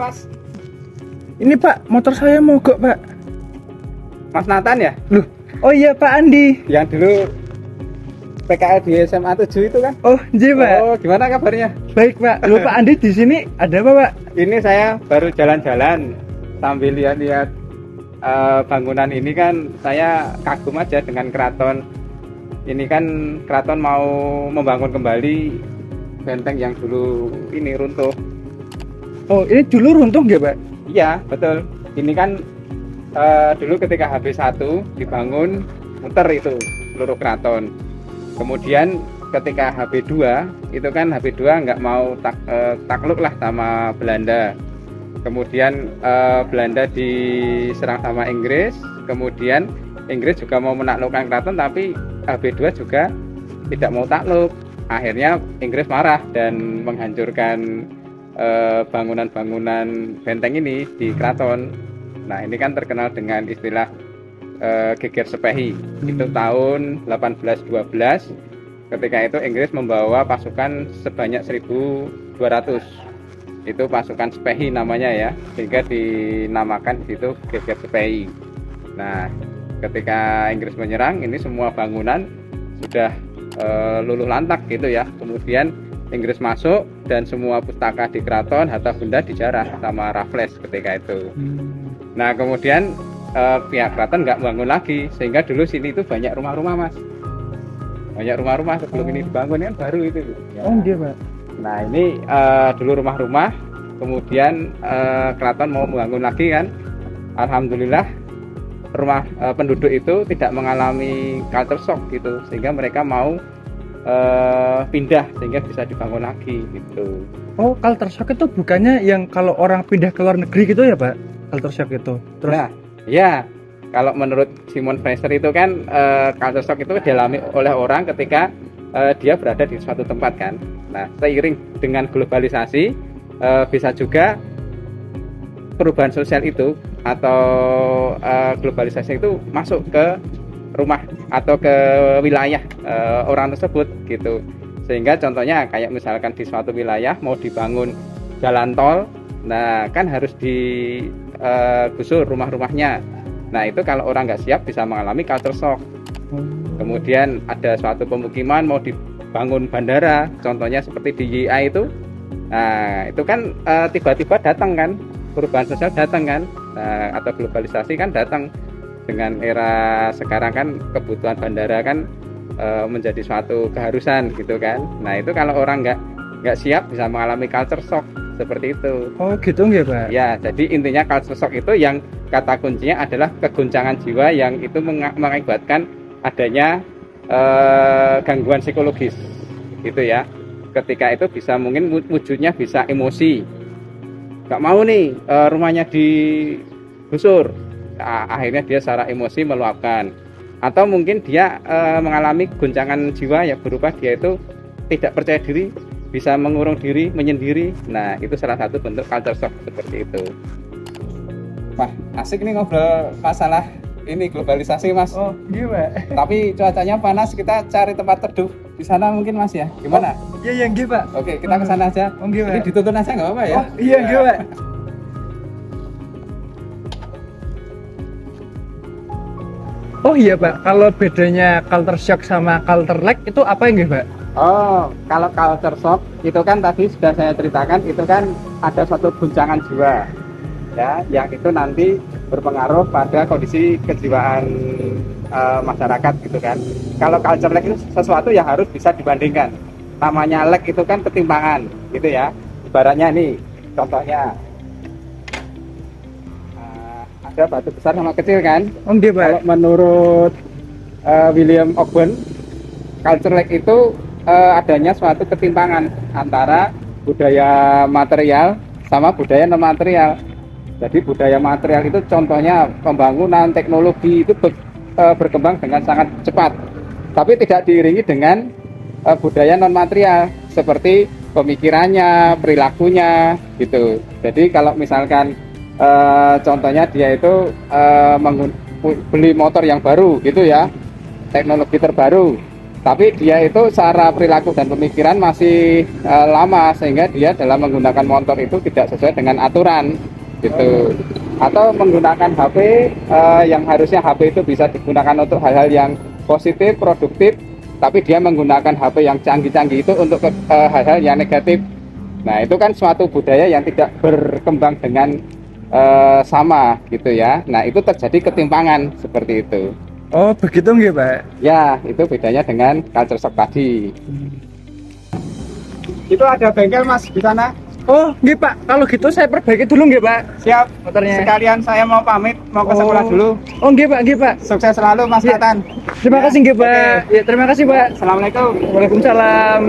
Mas. Ini Pak, motor saya mogok Pak. Mas Nathan ya? Loh, oh iya Pak Andi. Yang dulu PKL di SMA 7 itu kan? Oh iya Pak. Oh, gimana kabarnya? Baik Pak. Loh Pak Andi di sini ada apa Pak? Ini saya baru jalan-jalan sambil lihat-lihat bangunan ini kan saya kagum aja dengan keraton. Ini kan keraton mau membangun kembali benteng yang dulu ini runtuh. Oh ini dulu runtuh nggak Pak? Iya betul. Ini kan dulu ketika HB1 dibangun muter itu seluruh keraton. Kemudian ketika HB2 itu kan HB2 nggak mau takluk lah sama Belanda. Kemudian Belanda diserang sama Inggris. Kemudian Inggris juga mau menaklukkan keraton tapi HB2 juga tidak mau takluk. Akhirnya Inggris marah dan menghancurkan bangunan-bangunan benteng ini di keraton. Nah ini kan terkenal dengan istilah geger Sepehi. Itu tahun 1812. Ketika itu Inggris membawa pasukan sebanyak 1.200. Itu pasukan Sepehi namanya ya, sehingga dinamakan di situ geger Sepehi. Nah ketika Inggris menyerang, ini semua bangunan sudah luluh lantak gitu ya. Kemudian Inggris masuk dan semua pustaka di keraton harta benda dijarah sama Raffles ketika itu. Nah kemudian pihak keraton nggak bangun lagi, sehingga dulu sini itu banyak rumah-rumah Mas. Banyak rumah-rumah sebelum ini dibangun kan baru itu. Ya. Oh iya Pak. Nah ini dulu rumah-rumah, kemudian keraton mau membangun lagi kan. Alhamdulillah rumah penduduk itu tidak mengalami culture shock gitu, sehingga mereka mau pindah sehingga bisa dibangun lagi gitu. Oh culture shock itu bukannya yang kalau orang pindah ke luar negeri gitu ya Pak? Culture shock itu. Terus Nah ya kalau menurut Simon Fraser itu kan culture shock itu dialami oleh orang ketika dia berada di suatu tempat kan. Nah seiring dengan globalisasi bisa juga perubahan sosial itu atau globalisasi itu masuk ke rumah atau ke wilayah orang tersebut gitu. Sehingga contohnya kayak misalkan di suatu wilayah mau dibangun jalan tol, nah kan harus digusur rumah-rumahnya. Nah itu kalau orang nggak siap bisa mengalami culture shock. Kemudian ada suatu pemukiman mau dibangun bandara, contohnya seperti di YI itu. Nah itu kan tiba-tiba datang kan, perubahan sosial datang kan, atau globalisasi kan datang. Dengan era sekarang kan kebutuhan bandara kan menjadi suatu keharusan gitu kan. Nah itu kalau orang nggak siap bisa mengalami culture shock seperti itu. oh gitu nggak Pak? Ya jadi intinya culture shock itu yang kata kuncinya adalah keguncangan jiwa yang itu mengakibatkan adanya gangguan psikologis gitu ya. Ketika itu bisa mungkin wujudnya bisa emosi, nggak mau nih rumahnya digusur. Akhirnya dia secara emosi meluapkan, atau mungkin dia mengalami guncangan jiwa yang berupa dia itu tidak percaya diri, bisa mengurung diri, menyendiri. Nah itu salah satu bentuk culture shock seperti itu. Wah asik nih ngobrol masalah ini globalisasi Mas. Oh iya Pak. Tapi cuacanya panas, kita cari tempat teduh di sana mungkin Mas ya. Gimana? Iya yang Pak. Oke kita ke sana aja. Oh iya Ini Pak. dituntun aja nggak apa-apa ya? Oh iya Pak. Oh iya Pak, kalau bedanya culture shock sama culture lag itu apa ya Pak? Oh, kalau culture shock itu kan tadi sudah saya ceritakan, itu kan ada suatu guncangan jiwa ya, yang itu nanti berpengaruh pada kondisi kejiwaan masyarakat gitu kan. Kalau culture lag itu sesuatu yang harus bisa dibandingkan. Namanya lag itu kan ketimpangan gitu ya. Ibaratnya nih, contohnya ada batu besar sama kecil kan. Oh iya Pak. Kalau menurut William Ogden, culture lag itu adanya suatu ketimpangan antara budaya material sama budaya non material. Jadi budaya material itu contohnya pembangunan teknologi itu berkembang dengan sangat cepat, tapi tidak diiringi dengan budaya non material seperti pemikirannya, perilakunya gitu. Jadi kalau misalkan contohnya dia itu beli motor yang baru gitu ya, teknologi terbaru. Tapi dia itu secara perilaku dan pemikiran masih lama, sehingga dia dalam menggunakan motor itu tidak sesuai dengan aturan gitu. Atau menggunakan HP yang harusnya HP itu bisa digunakan untuk hal-hal yang positif, produktif, tapi dia menggunakan HP yang canggih-canggih itu untuk hal-hal yang negatif. Nah, itu kan suatu budaya yang tidak berkembang dengan sama gitu ya. Nah, itu terjadi ketimpangan seperti itu. Oh, begitu nggih, Pak? Ya, itu bedanya dengan culture shock tadi. Itu ada bengkel Mas di sana. Oh, nggih, Pak. Kalau gitu saya perbaiki dulu nggih, Pak. Siap. Motornya. Sekalian saya mau pamit, mau ke sekolah dulu. Oh, nggih, Pak, nggih, Pak. Sukses selalu Mas Ya. Nathan. Terima kasih nggih, Pak. Oke. Ya, terima kasih, Pak. Assalamualaikum. Waalaikumsalam.